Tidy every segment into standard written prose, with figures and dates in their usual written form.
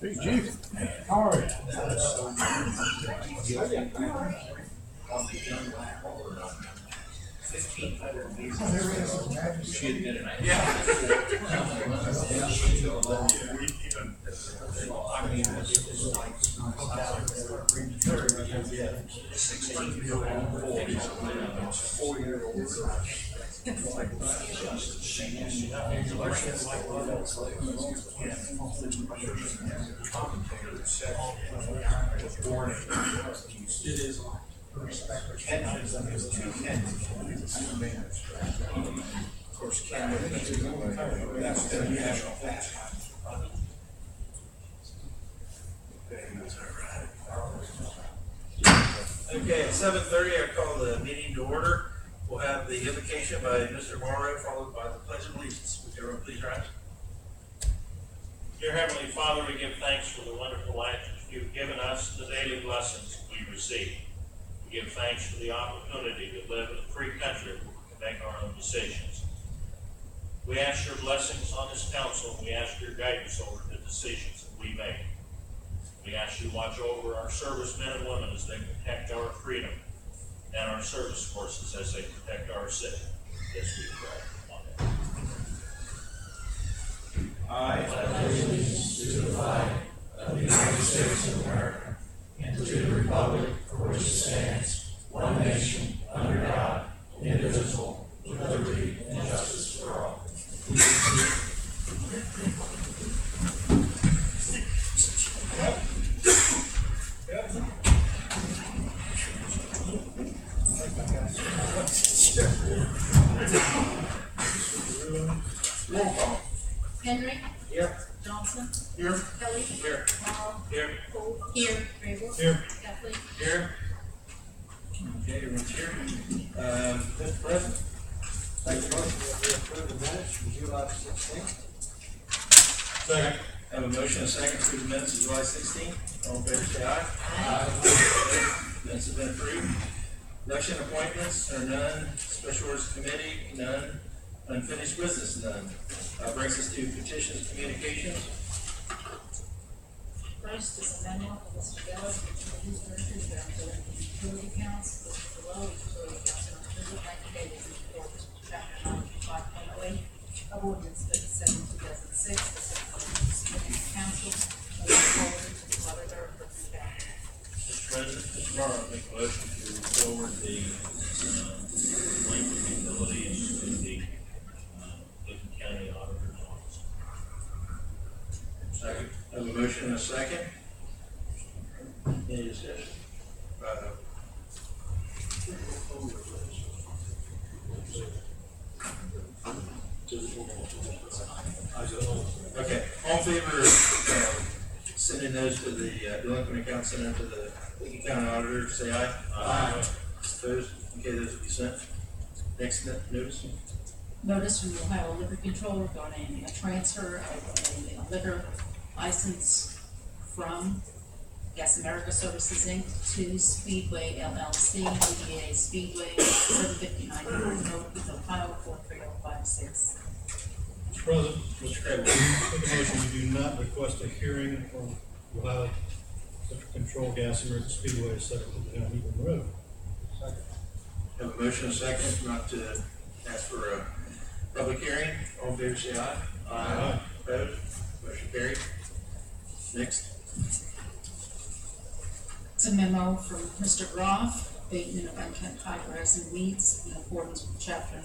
Hey, Chief. How are you? Of course, Ken, that's the national fast. Okay, at 7:30, I call the meeting to order. We'll have the invocation by Mr. Morrow, followed by the Pledge of Allegiance. Would everyone please rise? Dear Heavenly Father, we give thanks for the wonderful life that you've given us, the daily blessings we receive. We give thanks for the opportunity to live in a free country where we can make our own decisions. We ask your blessings on this council, and we ask your guidance over the decisions that we make. We ask you to watch over our servicemen and women as they protect our freedom, and our service forces as they protect our city. This we pray. Amen. I pledge allegiance to the flag of the United States of America and to the republic for which it stands, one nation, under God, indivisible, with liberty and justice for all. Roll call. Henry. Here. Johnson. Here. Kelly. Here. Morrow. Here. Cole. Here. Rabel. Here. Kathleen. Here. Okay, everyone's here. Mr. President. Make a motion that we approve the minutes from July 16th. Second. Have a motion and a second to approve the minutes of July 16th. All in favor, say aye. Aye. Minutes have been approved. Election appointments are none. Special orders committee, none. Unfinished business, none. Brings us to petitions, communications. First is a memo of Mr. Geller, utilities director, about the utility accounts, listed below, utility accounts are approved by the date of the report, chapter 95.08 of ordinance 57/2006, the secretary submitted to council, and forwarded to the auditor for review. Mr. President, Mr. Morrow, make a motion to forward the link of utilities to the Lincoln County Auditor's Office. Second. Have a motion and a second. Any discussion? Okay, all in favor of sending those to the delinquent account center to the Lincoln County Auditor, say aye. Aye. Opposed? Okay, those will be sent. Next notice. Notice from the Ohio Liquor Control regarding a transfer of a liquor license from Gas America Services Inc. to Speedway LLC, DBA Speedway, 759 North Ohio, 43056. Mr. President, Mr. Craig. make a motion, we do not request a hearing on Ohio Liquor Control Gas American Speedway, 759 Eagle Road. Second. Have a motion and a second, not to ask for a public hearing. All in favor, say aye. Aye. Opposed? Motion carried. Next. It's a memo from Mr. Groff, abatement of unkept high grass and weeds in accordance with chapter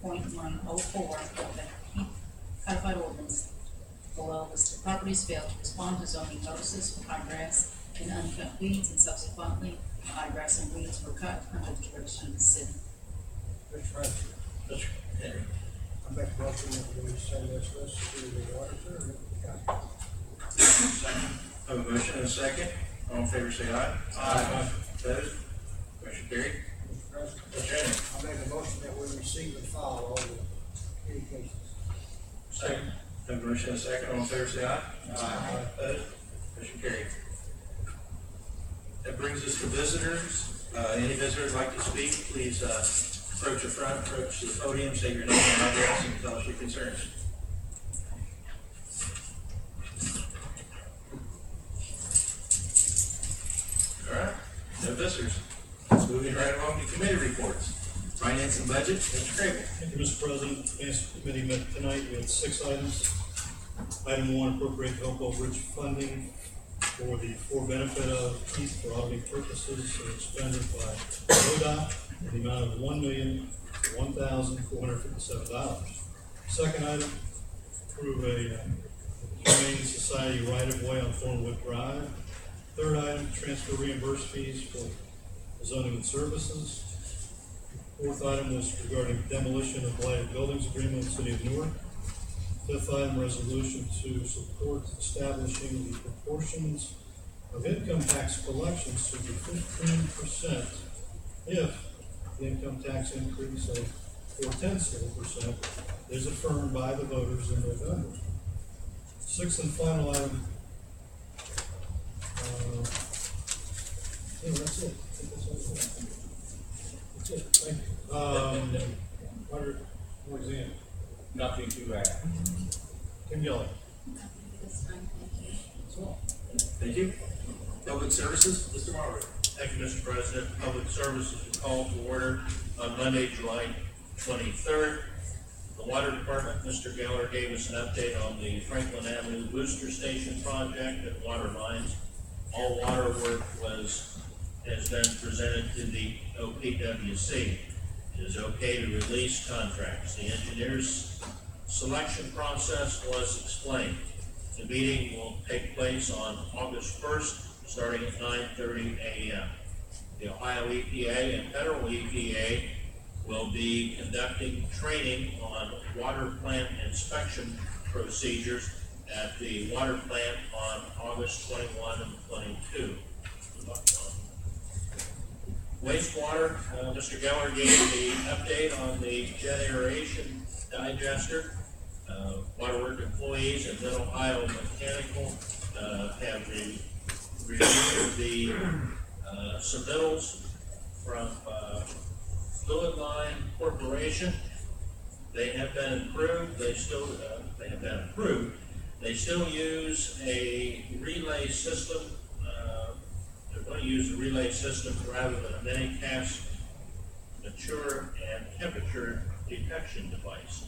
9.104 of the Heath codified ordinance. Below listed properties failed to respond to zoning notices for high grass and unkept weeds, and subsequently, the high grass and weeds were cut under the direction of the city. Mr. President, Mr. Henry. I make a motion that we send this list to the auditor and the county. Second. Have a motion and a second. All in favor, say aye. Aye. Opposed? Motion carried. Mr. President, Mr. Henry. I make a motion that we receive and file all the communications. Second. Have a motion and a second. All in favor, say aye. Aye. Opposed? Motion carried. That brings us to visitors. Any visitors like to speak, please approach the front, approach the podium, say your name and address, and tell us your concerns. visitors. Moving right along to committee reports. Finance and budget, Mr. Crable. Thank you, Mr. President. Finance Committee met tonight. We had 6 items. Item 1, appropriate Elko Bridge funding for benefit of Heath for auditing purposes expended by ODOT in the amount of $1,001,457. Second item, approve a Humane Society right-of-way on Thornwood Drive. Third item, transfer reimbursed fees for zoning and services. Fourth item was regarding demolition of blighted buildings agreement with the City of Newark. Fifth item, resolution to support establishing the proportions of income tax collections to be 15% if the income tax increase of 0.4% is affirmed by the voters in November. Sixth and final item, that's it. I think that's all. That's it, thank you. Roger, more exam. Nothing to add. Tim Geller. This time, thank you. That's all. Thank you. Public services, Mr. Marbury. Thank you, Mr. President. Public services will call to order on Monday, July 23rd. The Water Department, Mr. Geller gave us an update on the Franklin Avenue Booster Station project and water lines. All water work has been presented to the OPWC. It is okay to release contracts. The engineer's selection process was explained. The meeting will take place on August 1st, starting at 9:30 a.m. The Ohio EPA and federal EPA will be conducting training on water plant inspection procedures at the water plant on August 21 and 22. Wastewater, Mr. Geller gave the update on the jet aeration digester. Waterwork employees at Mid-Ohio Mechanical have reviewed the submittals from Fluid Line Corporation. They have been approved. They have been approved. They still use a relay system. They're going to use a relay system rather than a mini-cast mature and temperature detection device.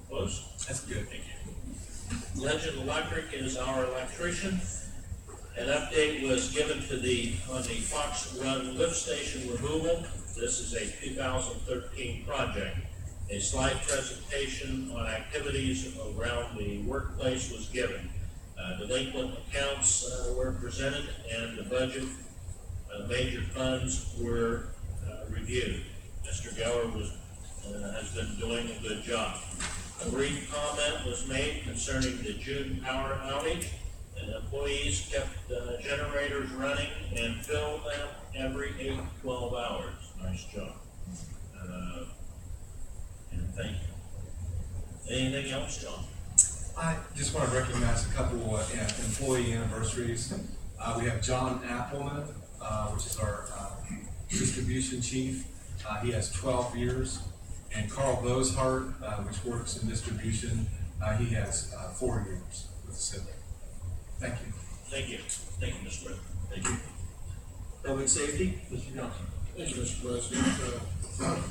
Close? That's good, thank you. Legend Electric is our electrician. An update was given on the Fox Run lift station removal. This is a 2013 project. A slide presentation on activities around the workplace was given. Delinquent accounts were presented, and the budget major funds were reviewed. Mr. Geller has been doing a good job. A brief comment was made concerning the June power outage, and employees kept generators running and filled them every 8 to 12 hours. Nice job. And thank you. Anything else, John? I just want to recognize a couple employee anniversaries. We have John Appleman, which is our distribution chief. He has 12 years. And Carl Bozhart, which works in distribution, he has 4 years with the city. Thank you. Thank you. Thank you, Mr. President. Thank you. Public safety, Mr. Johnson. Thank you, Mr. President.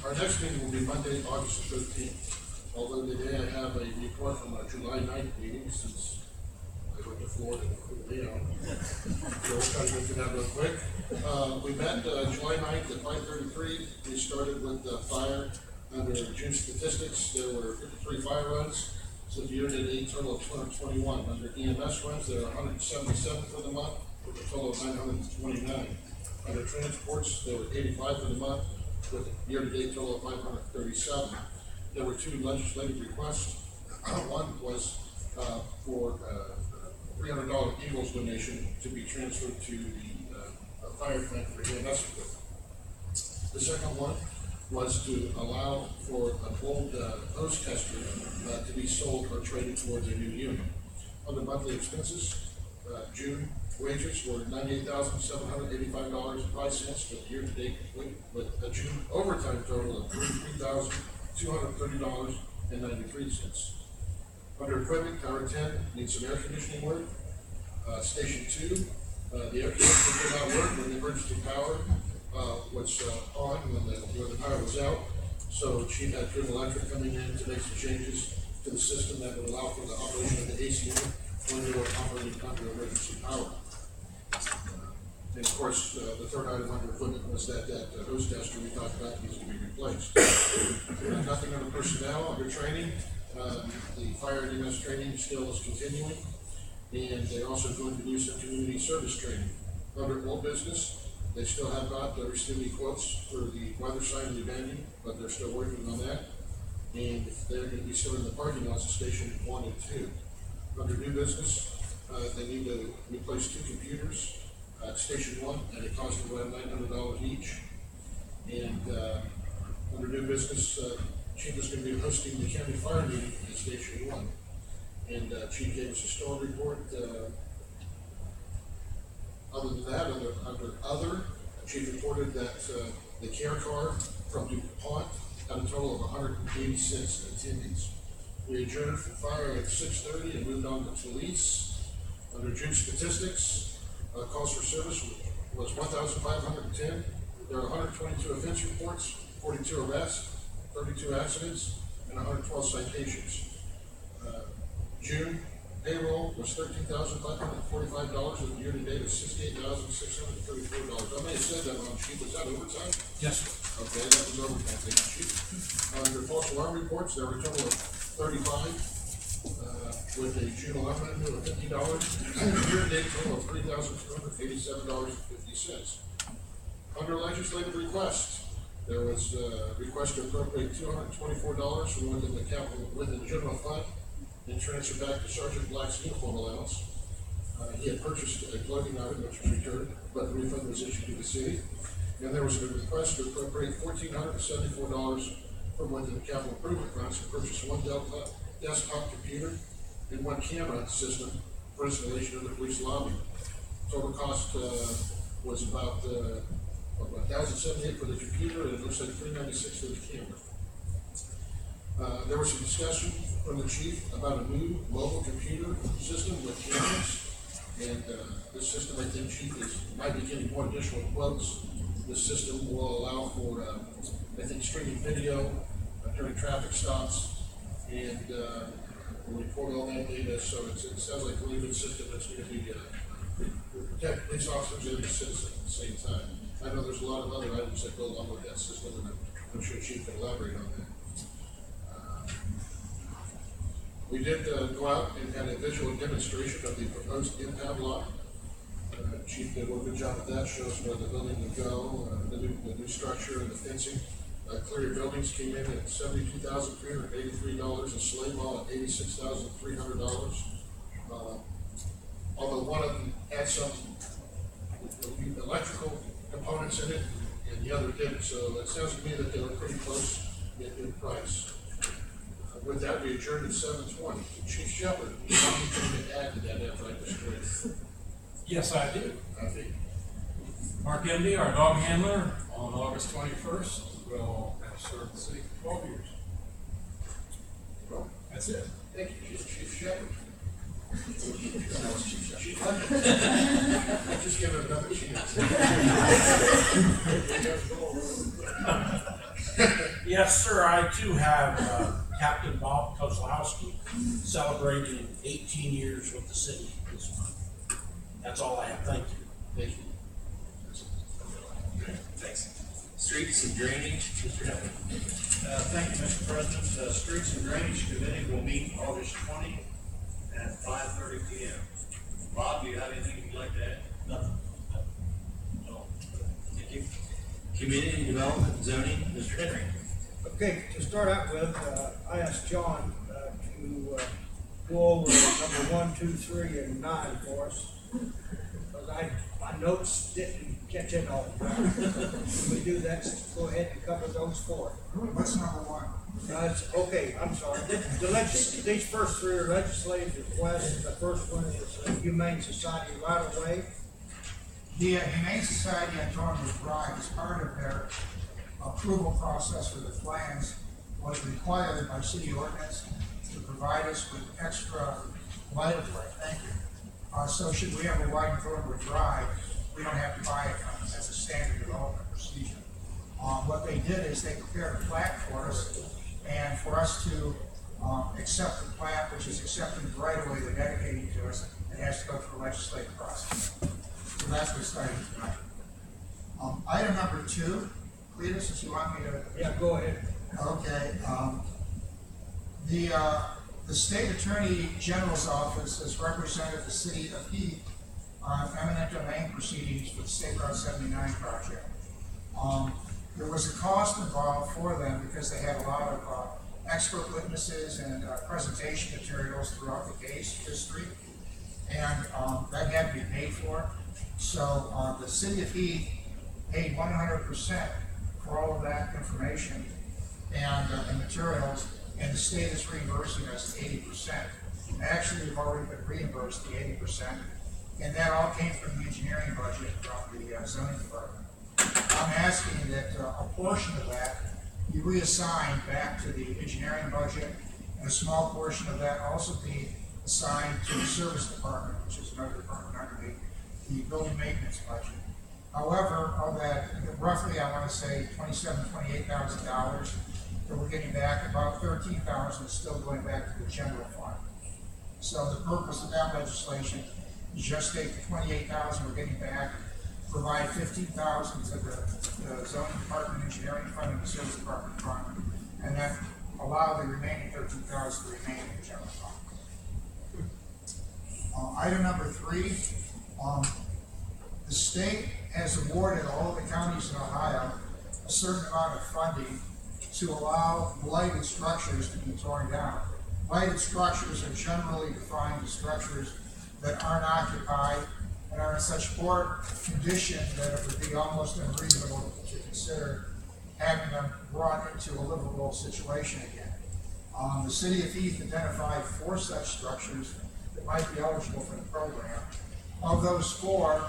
Our next meeting will be Monday, August 15th. Although today I have a report from our July 9th meeting, since I went to Florida and couldn't be on. So we'll try to go through that real quick. We met July 9th at 5:33. We started with the fire. Under June statistics, there were 53 fire runs. So the year-to-date total of 221. Under EMS runs, there are 177 for the month, with a total of 929. Under transports, there were 85 for the month, with a year-to-date total of 537. There were 2 legislative requests. One was for $300 Eagles donation to be transferred to the fire plant for EMS equipment. The second one was to allow for an old hose tester to be sold or traded towards a new unit. Under monthly expenses, June wages were $98,785.05 for the year-to-date complete, with a June overtime total of $33,230.93. Under equipment, Tower 10 needs some air conditioning work. Station 2 The air conditioner did not work when the emergency power, was, on when the power was out. So Chief had Good Electric coming in to make some changes to the system that would allow for the operation of the AC unit when they were operating under emergency power. And of course, the third item under equipment was that hose tester we talked about needs to be replaced. Nothing under personnel, under training. The fire and EMS training still is continuing. And they're also going to do some community service training. Under old business, they still have not received any quotes for the weather sign and the abandoned, but they're still working on that. And they're going to be still in the parking lots of Station 1 and 2. Under new business, they need to replace 2 computers at Station 1 at a cost of around $900 each. And under new business, Chief is going to be hosting the county fire meeting at Station 1. And Chief gave us a storm report. Other than that, under other, Chief reported that the care car from DuPont had a total of 186 attendees. We adjourned from fire at 6:30 and moved on to police. Under June statistics, calls for service was 1,510. There are 122 offense reports, 42 arrests, 32 accidents, and 112 citations. June payroll was $13,545, and the year-to-date is $68,634. I may have said that wrong, Chief. Was that overtime? Yes, sir. Okay, that was overtime. Thank you, Chief. Under false alarm reports, there were a total of 35, with a June alarm revenue of $50, and a year-to-date total of $3,287.50. Under legislative requests, there was a request to appropriate $224 from within the capital, within the general fund, and transfer back to Sergeant Black's uniform allowance. He had purchased a clothing item which was returned, but the refund was issued to the city. And there was a request to appropriate $1,474 from within the capital improvement funds to purchase 1 Dell desktop computer and 1 camera system for installation in the police lobby. Total cost was about $1,078 for the computer, and it looks like $396 for the camera. There was some discussion from the chief about a new mobile computer system with cameras. And this system, I think, Chief, might be getting more additional quotes. This system will allow for, I think, streaming video during traffic stops, and will record all that data. So it sounds like a really good system that's going to be protect police officers and the citizens at the same time. I know there's a lot of other items that go along with that system, and I'm sure Chief can elaborate on that. We did go out and had a visual demonstration of the proposed impound lot. Chief did a good job of that, shows where the building would go, the new structure and the fencing. Clear Buildings came in at $72,383, and Slave Law at $86,300. Although one of them had some electrical components in it, and the other didn't, so it sounds to me that they were pretty close in price. With that, we adjourned at 7:20. Chief Shepherd, you have anything to add to that after I destroyed? Yes, I do. I think. Mark Endy, our dog handler, on August 21st, will have served the city for 12 years. Well, That's it. thank you, Chief Shepherd. Chief I'll just give it another chance. Yes, sir, I too have Captain Bob Kozlowski celebrating 18 years with the city this month. That's all I have, thank you. Thank you. Thanks. Streets and drainage, Mr. Heath. Thank you, Mr. President. Streets and Drainage Committee will meet August 20 at 5:30 p.m. Bob, do you have anything you'd like to add? Nothing. No. Thank you. Community Development and Zoning, Mr. Henry. Okay, to start out with, I asked John to go over number 1, 2, 3, and 9 for us. Because my notes didn't catch it all. When we do that, go ahead and cover those 4. What's number 1? Okay, I'm sorry. These first 3 are legislative requests. The first one is Humane Society right of way. The Humane Society, I told them was right, as part of their approval process for the plans, was required by city ordinance to provide us with extra right of way. Thank you. So should we ever widen Thornwood Drive, we don't have to buy it from them. That's a standard development procedure. What they did is they prepared a plat for us, and for us to accept the plat, which is accepting the right of way they're dedicating to us, it has to go through a legislative process. So that's what's starting tonight. Item number 2, Cletus, if you want me to. Yeah, go ahead. Okay, the State Attorney General's Office has represented the city of Heath on eminent domain proceedings for the State Route 79 project. There was a cost involved for them because they had a lot of expert witnesses and presentation materials throughout the case history, and that had to be paid for. So the city of Heath paid 100% for all of that information and materials, and the state is reimbursing us 80%. Actually, we've already been reimbursed the 80%, and that all came from the engineering budget from the zoning department. I'm asking that a portion of that be reassigned back to the engineering budget, and a small portion of that also be assigned to the service department, which is another department underneath the building maintenance budget. However, of that, roughly, I want to say $28,000 that we're getting back, about $13,000 is still going back to the general fund. So the purpose of that legislation is just take the $28,000 we're getting back, provide $15,000 to the zoning department, engineering fund, and the service department fund, and then allow the remaining $13,000 to remain in the general fund. Item number 3, the state has awarded all of the counties in Ohio a certain amount of funding to allow blighted structures to be torn down. Blighted structures are generally defined as structures that aren't occupied and are in such poor condition that it would be almost unreasonable to consider having them brought into a livable situation again. The city of Heath identified 4 such structures that might be eligible for the program. Of those 4,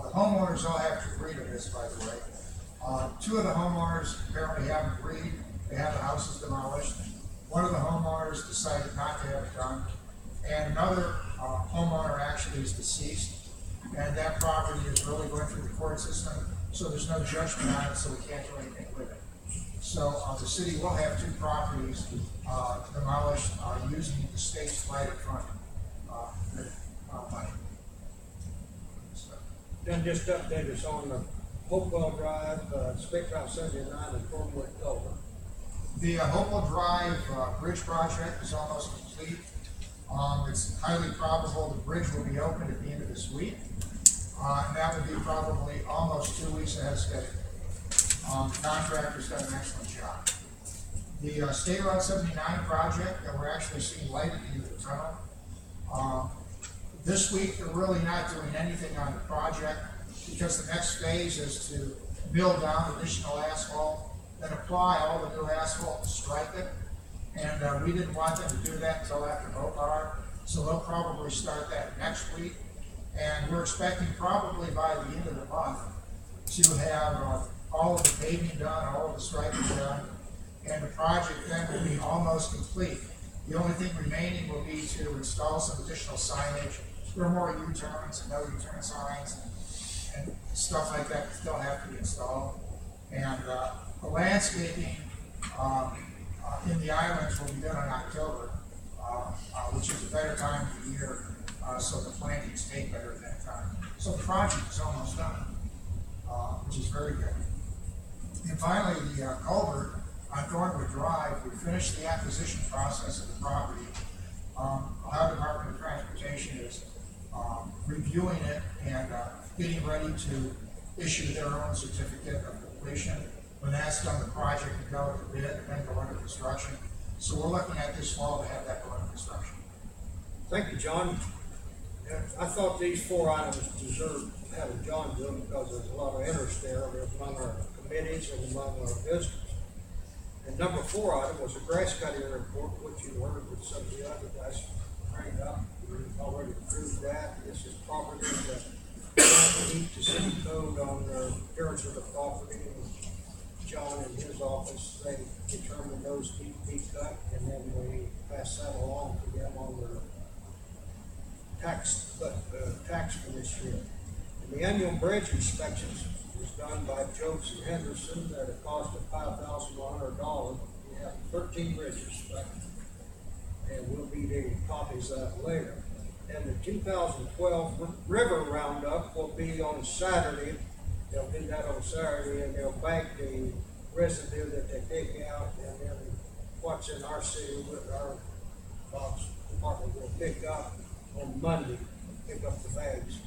the homeowners all have to agree to this, by the way. 2 of the homeowners apparently haven't agreed. They have the houses demolished. One of the homeowners decided not to have it done. And another homeowner actually is deceased. And that property is really going through the court system, so there's no judgment on it, so we can't do anything with it. So the city will have 2 properties demolished using the state's blighted fund money. So, Then just update us on the Hopewell Drive, State Route 79 and Thornwood Culver. the Hopewell Drive bridge project is almost complete. It's highly probable the bridge will be opened at the end of this week. And that would be probably almost 2 weeks ahead of schedule. The contractor's done an excellent job. The State Route 79 project that we're actually seeing light at the end of the tunnel. This week, they're really not doing anything on the project because the next phase is to mill down additional asphalt, then apply all the new asphalt and stripe it. And we didn't want them to do that until after Mopar, so they'll probably start that next week. And we're expecting probably by the end of the month to have all of the paving done, all of the striping done, and the project then will be almost complete. The only thing remaining will be to install some additional signage. There are more U-turns and no U-turn signs and stuff like that still have to be installed. And the landscaping in the islands will be done in October, which is a better time of the year, so the plantings take better at that time. So the project is almost done, which is very good. And finally, the culvert on Thornwood Drive, we finished the acquisition process of the property. Ohio Department of Transportation is reviewing it and getting ready to issue their own certificate of completion. When that's done, the project can go to bid and then go under construction. So we're looking at this fall to have that go under construction. Thank you, John. I thought these 4 items deserved having John do them because there's a lot of interest there among our committees and among our visitors. And number 4 item was a grass cutting report, which you heard with some of the other guys bring up. We've already approved that. This is property that meet the city code on the appearance of the property. John and his office, they determine those need to be cut, and then we pass that along to them on their tax for this year. And the annual bridge inspections was done by Joseph Henderson at a cost of $5,100. We have 13 bridges inspected, and we'll be getting copies of that later. And the 2012 River Roundup will be on Saturday. They'll do that on Saturday, and they'll bank the residue that they take out, and then what's in our city with our box department will pick up on Monday, pick up the bags.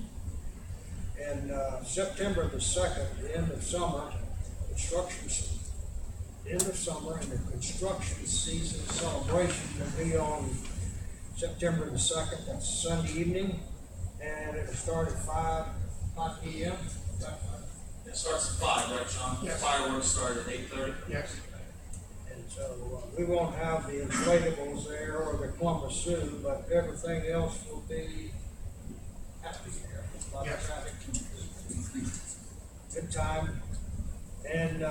And September the 2nd, the end of summer, and the construction season celebration will be on September the 2nd, that's Sunday evening, and it'll start at 5 p.m. It starts at 5, right, Sean? Yes. Fireworks start at 8:30. Yes. And so we won't have the inflatables there or the Columbus Zoo, but everything else will be happy there. A lot of Yes. traffic. Good time. And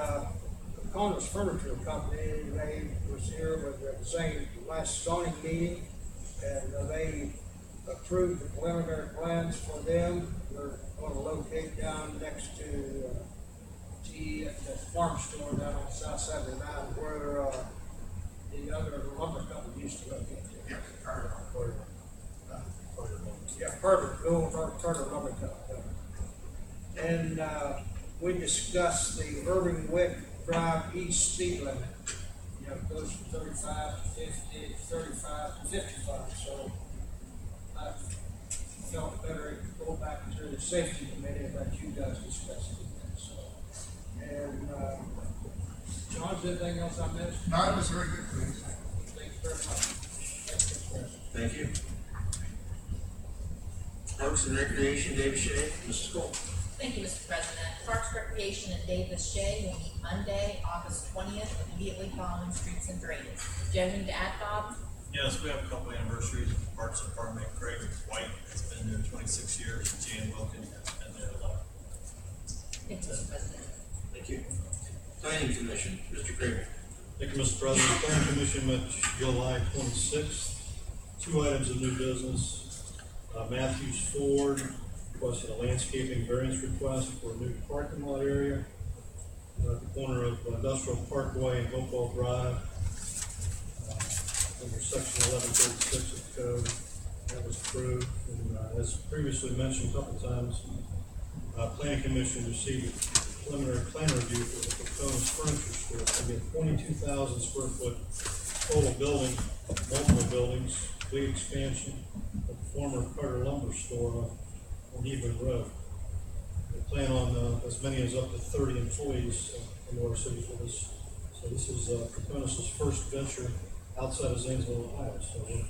Connor's Furniture Company, they was here with the same last zoning meeting, and they approved the preliminary plans for them. We're going to locate down next to the farm store down on South 79 where the other lumber company used to locate. Yeah. Carter Lumber Company. And we discussed the Irving Wick Drive East speed limit. You know, it goes from 35 to 50, 35 to 55, so I felt better to go back to the safety committee and let you guys discuss it. So, and John, is there anything else I missed? No, it was very good, please. Thank you very much. Thank you. Parks and Recreation, David Shea, Mrs. Cole. Thank you, Mr. President. Parks, Recreation, and Davis Shea will meet Monday, August 20th, immediately following Streets and Drainage. Do you have anything to add, Bob? Yes, we have a couple anniversaries of the Parks Department. Craig White has been there 26 years, Jan Wilkin has been there 11. Thank you, Mr. President. Thank you. Planning Commission, Mr. Kramer. Thank you, Mr. President. The Planning Commission met July 26th. 2 items of new business. Matthews Ford requested a landscaping variance request for a new parking lot area at the corner of Industrial Parkway and Hopewell Drive, under section 1136 of the code. That was approved. And as previously mentioned a couple times, Planning Commission received a preliminary plan review for the proposed furniture store. It's going to be a 22,000 square foot total building, multiple buildings, complete expansion of the former Carter Lumber store on Hebron Road. They plan on as many as up to 30 employees in our city for this. So this is Proponus' first venture outside of Zanesville, Ohio. So we're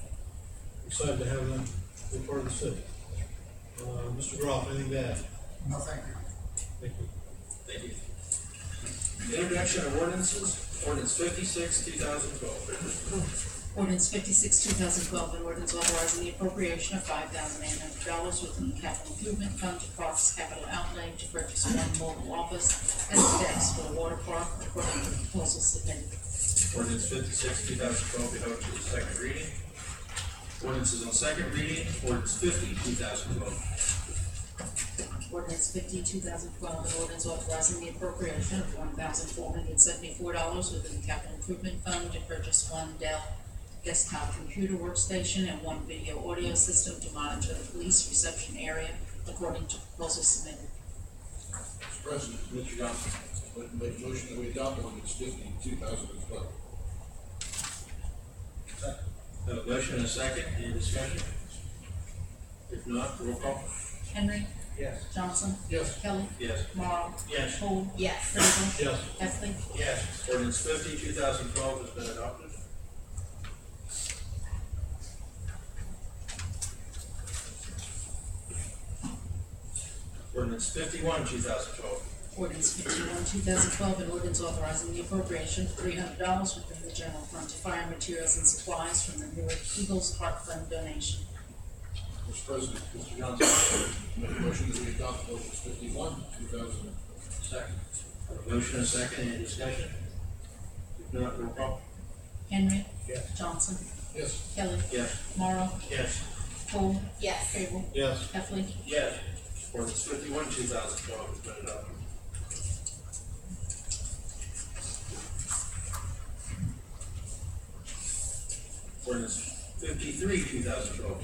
excited to have them be part of the city. Mr. Groff, anything to add? No, thank you. Thank you. Thank you. Introduction of ordinances, ordinance 56, 2012. Ordinance 56, 2012, an ordinance authorizing the appropriation of $5,800 within the capital improvement fund to cost capital outlay to purchase one mobile office and decks for the water park according to the proposal submitted. Ordinance 56, 2012, be held to the second reading. Ordinance is on second reading, ordinance 50, 2012. Ordinance 50, 2012, an ordinance authorizing the appropriation of $1,474 within the capital improvement fund to purchase one Dell desktop computer workstation and one video audio system to monitor the police reception area according to proposal submitted. Mr. President, Mr. Johnson, I'd like to make a motion that we adopt ordinance 50, 2012. Have a motion and a second, any discussion? If not, roll call. Henry. Yes. Johnson. Yes. Kelly. Yes. Morrow. Yes. Cole. Yes. Fraser. Yes. Heffley. Yes. Ordinance 50, 2012 has been adopted. Ordinance 51, 2012. Ordinance 51, 2012, an ordinance authorizing the appropriation of $300 within the general fund to fire materials and supplies from the Newark Eagles Heart Fund donation. Mr. President, Mr. Johnson, make a motion that we adopt ordinance 51, 2012. Second. Have a motion and a second, any discussion? If not, roll call. Henry. Yes. Johnson. Yes. Kelly. Yes. Morrow. Yes. Cole, Yes. Crable, Yes. Heffley, Yes. Ordinance 51, 2012 has been adopted. Ordinance 53, 2012.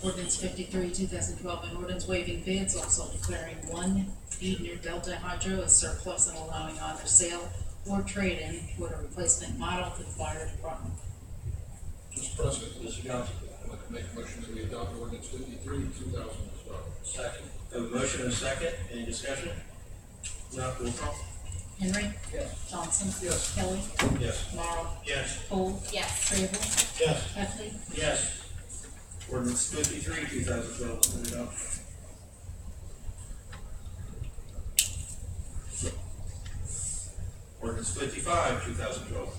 ordinance 53, 2012, an ordinance waiving bids, also declaring one feed near Delta Hydro as surplus and allowing either sale or trade-in toward a replacement model for the fire department. Mr. President, Mr. Johnson. I'd like to make a motion that we adopt ordinance 53, 2012. Second. Have a motion and a second. Any discussion? Not roll call. Henry. Yes. Johnson. Yes. Kelly. Yes. Morrow. Yes. Cole. Yes. Crable. Yes. Heffley. Yes. Ordinance 53, 2012 has been adopted. Ordinance 55, 2012.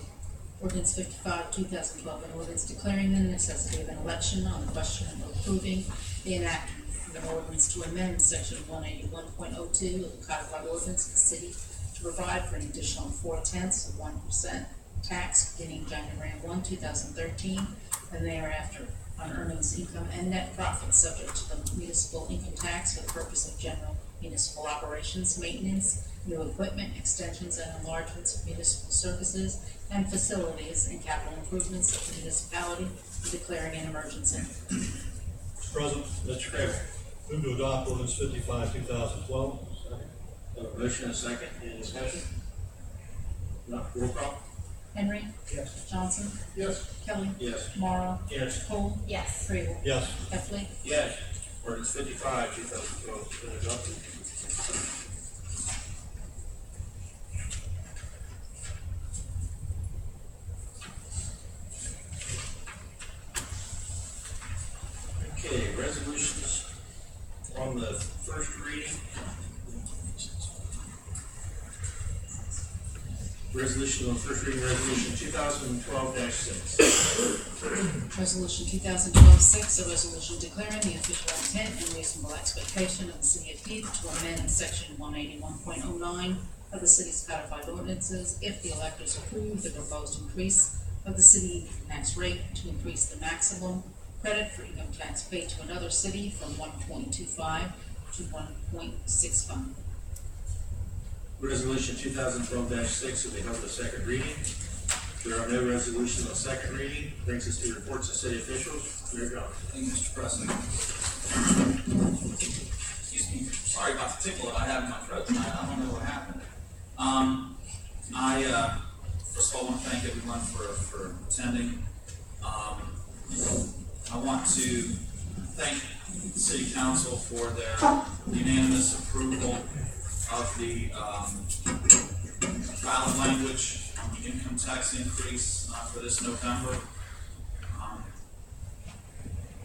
Ordinance 55, 2012, an ordinance declaring the necessity of an election on the question of approving the enactment of an ordinance to amend section 181.02 of the codified ordinance of the city to provide for an additional 0.4% of 1% tax beginning January 1, 2013, and thereafter on earnings, income, and net profits subject to the municipal income tax for the purpose of general municipal operations, maintenance, new equipment, extensions and enlargements of municipal services and facilities and capital improvements of the municipality, and declaring an emergency. Mr. President, Mr. Crable. move to adopt ordinance 55, 2012. Have a motion and a second. Any discussion? Not roll call. Henry. Yes. Johnson. Yes. Kelly. Yes. Morrow. Yes. Cole. Yes. Crable. Yes. Heffley. Yes. Ordinance 55, 2012 has been adopted. Okay, resolutions on the first reading. Resolution on first reading, resolution 2012-6. Resolution 2012-6, a resolution declaring the official intent and reasonable expectation of the city of Heath to amend section 181.09 of the city's codified ordinances if the electors approve the proposed increase of the city tax rate to increase the maximum credit for income tax paid to another city from 1.25 to 1.65. Resolution 2012-6 will be held as second reading. There are no resolutions on second reading. Brings us to reports of city officials. Mayor Johnson. Thank you, Mr. President. Excuse me, sorry about the tickle that I have in my throat tonight. I don't know what happened. First of all, I want to thank everyone for attending. I want to thank the City Council for their unanimous approval of the ballot language on the income tax increase for this November.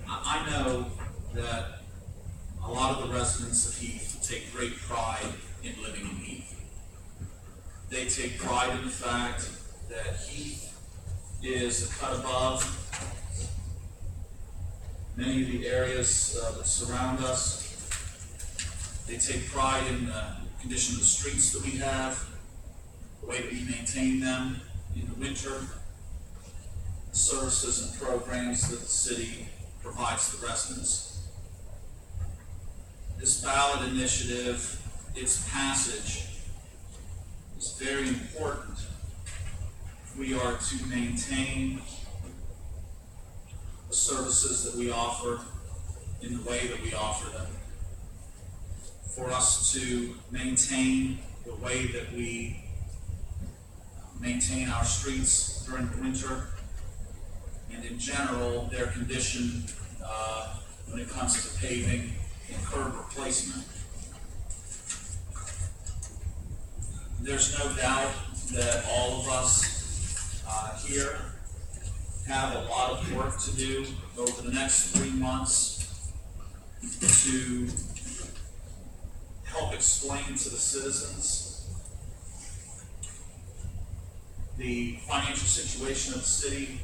I know that a lot of the residents of Heath take great pride in living in Heath. They take pride in the fact that Heath is a cut above many of the areas that surround us. They take pride in the condition of the streets that we have, the way that we maintain them in the winter, the services and programs that the city provides the residents. This ballot initiative, its passage, is very important if we are to maintain the services that we offer in the way that we offer them, for us to maintain the way that we maintain our streets during the winter, and in general, their condition when it comes to paving and curb replacement. There's no doubt that all of us here have a lot of work to do over the next 3 months to help explain to the citizens the financial situation of the city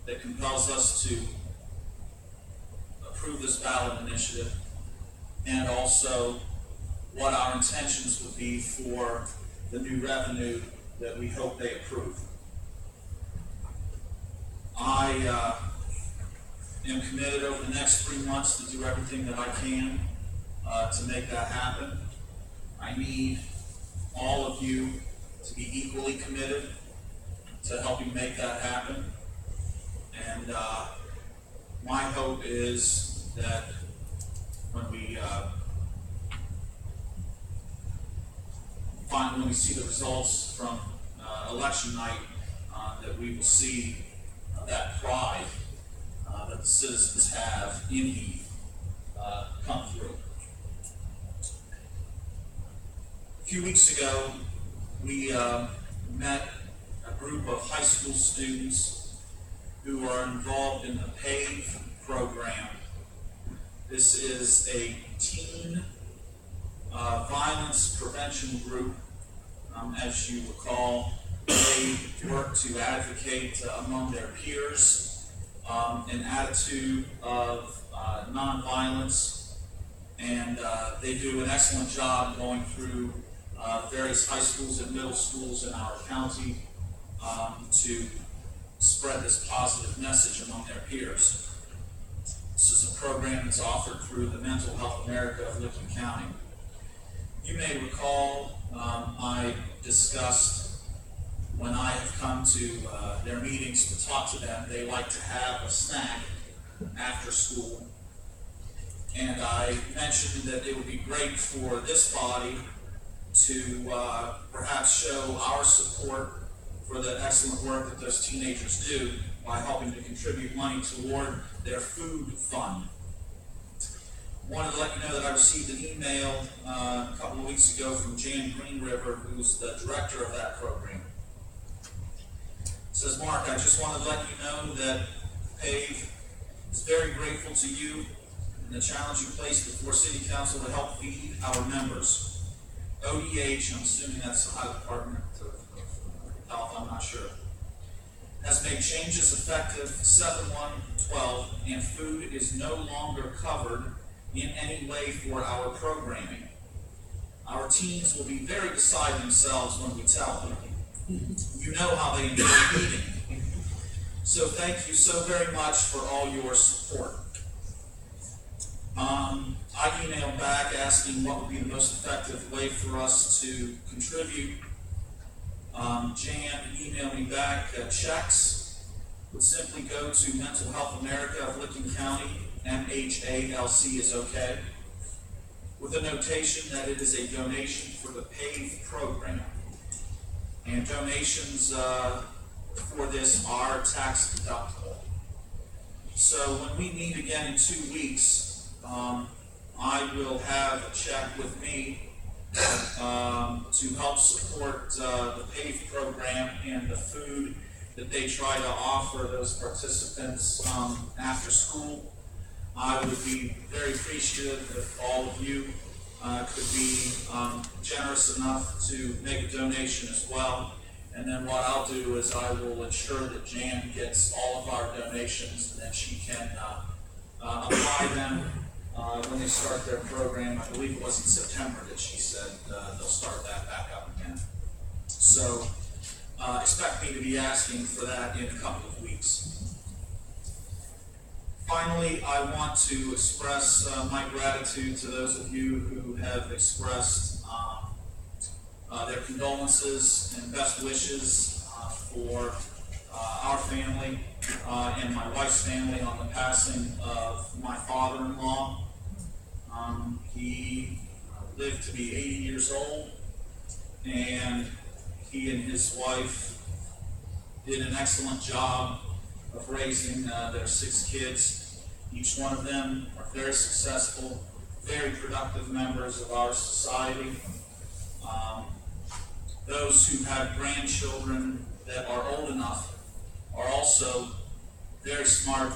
that compels us to approve this ballot initiative, and also what our intentions would be for the new revenue that we hope they approve. I am committed over the next 3 months to do everything that I can to make that happen. I need all of you to be equally committed to helping make that happen. And my hope is that when we when we see the results from election night, that we will see that pride that the citizens have in Heath come through. A few weeks ago, we met a group of high school students who are involved in the PAVE program. This is a teen violence prevention group. As you recall, they work to advocate among their peers an attitude of nonviolence, and they do an excellent job going through various high schools and middle schools in our county to spread this positive message among their peers. This is a program that's offered through the Mental Health America of Licking County. You may recall I discussed when I have come to their meetings to talk to them, they like to have a snack after school. And I mentioned that it would be great for this body to perhaps show our support for the excellent work that those teenagers do by helping to contribute money toward their food fund. Wanted to let you know that I received an email a couple of weeks ago from Jan Greenriver, who's the director of that program. It says, Mark, I just wanted to let you know that PAVE is very grateful to you and the challenge you placed before City Council to help feed our members. ODH, I'm assuming that's the Ohio Department of Health, I'm not sure, has made changes effective 7/1/12, and food is no longer covered in any way for our programming. Our teens will be very beside themselves when we tell them. You know how they enjoy eating. So thank you so very much for all your support. I emailed back asking what would be the most effective way for us to contribute. Jan emailed me back checks would simply go to Mental Health America of Licking County. MHALC is okay, with a notation that it is a donation for the PAVE program. And donations for this are tax deductible. So when we meet again in 2 weeks, I will have a check with me to help support the PAVE program and the food that they try to offer those participants after school. I would be very appreciative if all of you could be generous enough to make a donation as well. And then what I'll do is I will ensure that Jan gets all of our donations and that she can apply them when they start their program. I believe it was in September that she said they'll start that back up again. So expect me to be asking for that in a couple of weeks. Finally, I want to express my gratitude to those of you who have expressed their condolences and best wishes for our family and my wife's family on the passing of my father-in-law. He lived to be 80 years old, and he and his wife did an excellent job of raising their 6 kids. Each one of them are very successful, very productive members of our society. Those who have grandchildren that are old enough are also very smart,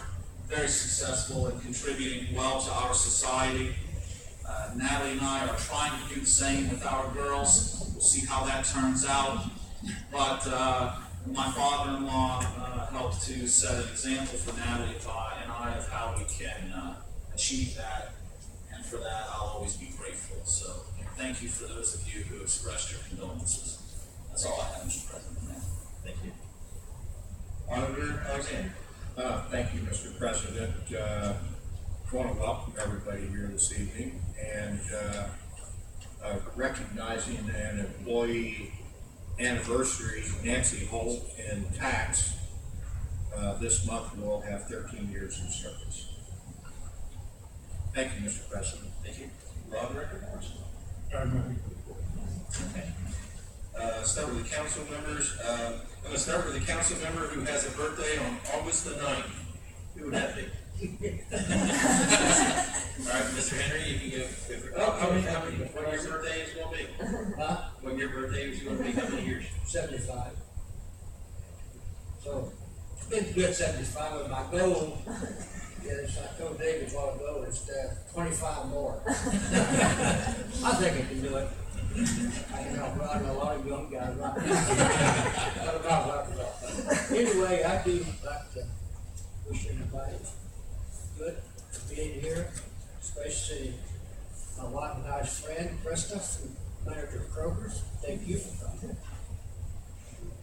very successful, and contributing well to our society. Natalie and I are trying to do the same with our girls. We'll see how that turns out. But my father-in-law helped to set an example for Natalie and I of how we can achieve that, and for that I'll always be grateful. So thank you for those of you who expressed your condolences. That's all I have, Mr. President. Thank you. Auditor Alexander. Thank you, Mr. President. I want to welcome everybody here this evening and recognizing an employee anniversary, Nancy Holt in tax. This month will have 13 years in service. Thank you, Mr. President. Thank you. Rob, record reports. Okay. Start with the council members. I'm gonna start with the council member who has a birthday on August the 9th. Who would that be? All right, Mr. Henry, you can go. What your birthday is gonna be? Huh? What your birthday is gonna be, how many years? 75. So, it's been good 75, but my goal is, I told David a while ago, is 25 more. I think I can do it. I know a lot of young guys, right? What about that? Anyway, I do like to wish everybody good being here, especially my wife and I's friend, Krista, from Manager Kroger's. Thank you for coming.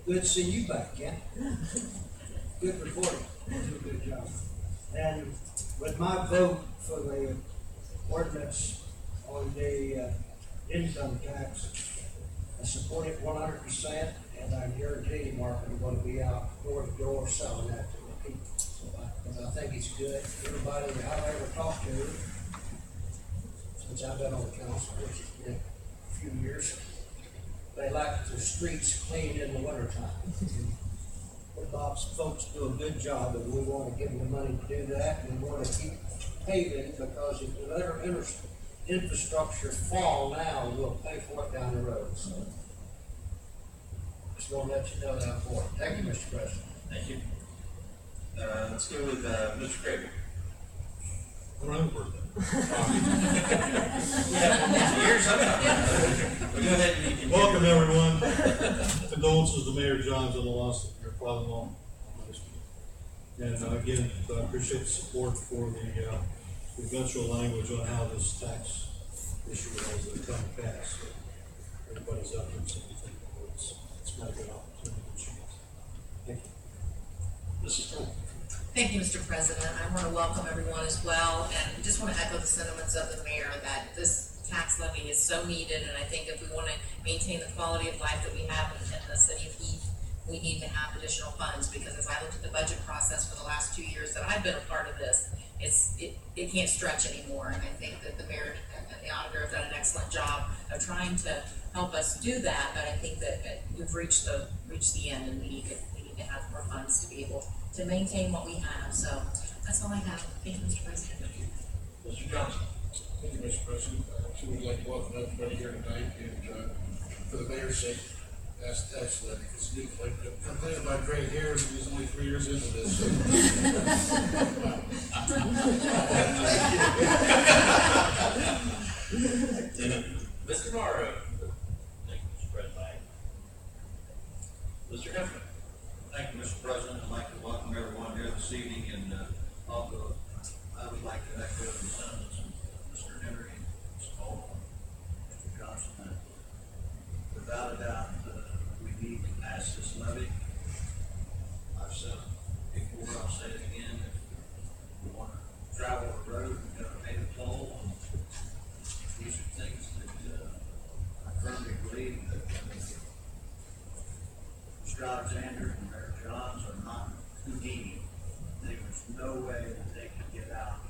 Good to see you back, Ken. Good reporting. You do a good job. And with my vote for the ordinance on the income tax, I support it 100%, and I guarantee Mark, I'm going to be out door to door selling that to the people. Because I think it's good. Everybody that I've ever talked to, since I've been on the council, which has been a few years, they like the streets clean in the wintertime. Bob's folks do a good job, and we want to give them the money to do that, and we want to keep paving, because if we let our infrastructure fall now, we'll pay for it down the road, so. Just want to let you know that for it. Thank you, Mr. President. Thank you. Let's go with, Mr. Craig. What other birthday? Years, Go ahead and you can. Welcome, everyone. Condolences to Mayor Johns on the loss of your father-in-law. And again, I appreciate the support for the eventual language on how this tax issue is going to come to pass. So everybody's up and something. It's not a good opportunity to chance. Thank you. Mrs. Cole. Thank you, Mr. President. I want to welcome everyone as well, and just want to echo the sentiments of the mayor that this tax levy is so needed, and I think if we want to maintain the quality of life that we have in the city of Heath, we need to have additional funds, because as I looked at the budget process for the last 2 years that I've been a part of this, it can't stretch anymore, and I think that the mayor and the auditor have done an excellent job of trying to help us do that, but I think that we've reached the end, and we need to have more funds to be able to maintain what we have. So that's all I have. Thank you, Mr. President. Thank you. Mr. Johnson. Thank you, Mr. President. I actually would like to welcome everybody here tonight, and for the mayor's sake, ask the tax levy, because you like complain about gray hair, and he's only 3 years into this. So. Mr. Morrow. Thank you, Mr. President. Mr. Heffernan. Thank you, Mr. President. I'd like to welcome everyone here this evening, and also I would like to echo the sentiments of Mr. Henry and Ms. Cole, Mr. Johnson, that without a doubt we need to pass this levy. I've said it before, I'll say it again. If we want to travel the road, we've got to pay the toll. And these are things that I firmly believe that Mr. Alexander and Mayor Johns are not Houdini. There's no way that they can get out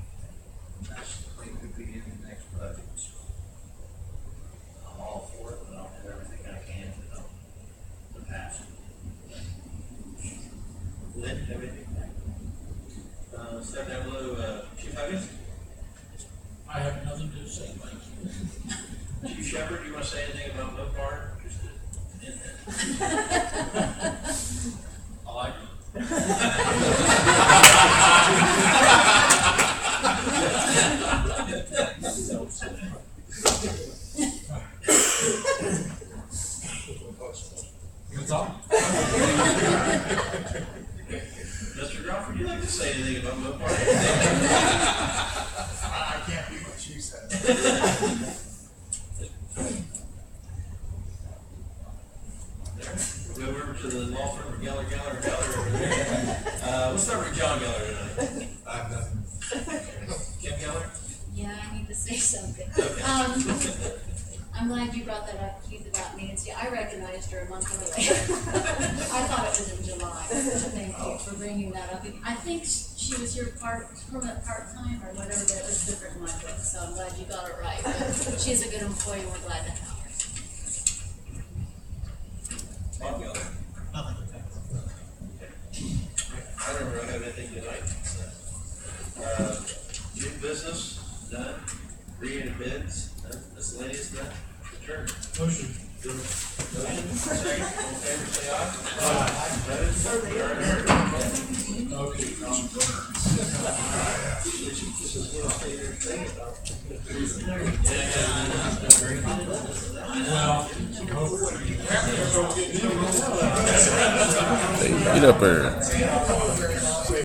unless they could be in the next budget. So I'm all for it, but I'll do everything I can to help to pass it. Lynn, have anything? Step down below, Chief Huggins. I have nothing to say, thank you. Chief Shepherd, do you want to say anything about Mopar? Just I like it. That's all. Mr. Crawford, would you like to say anything about Mopar? I can't beat what she said. We'll go over to the law firm of Geller over there. We'll start with John Geller. I'm glad you brought that up, Heath, about Nancy. I recognized her a month early. I thought it was in July, so thank you for bringing that up. I think she was your permanent part-time or whatever, that was different in my book, so I'm glad you got it right. But she's a good employee, we're glad to have her. Bob, you I don't really have anything tonight. New business, none. Reading of bids, none. Miscellaneous, none. Return. Motion. Motion, second, all in favor, say aye. Opposed? This is what I say here today about. Well, Get up there.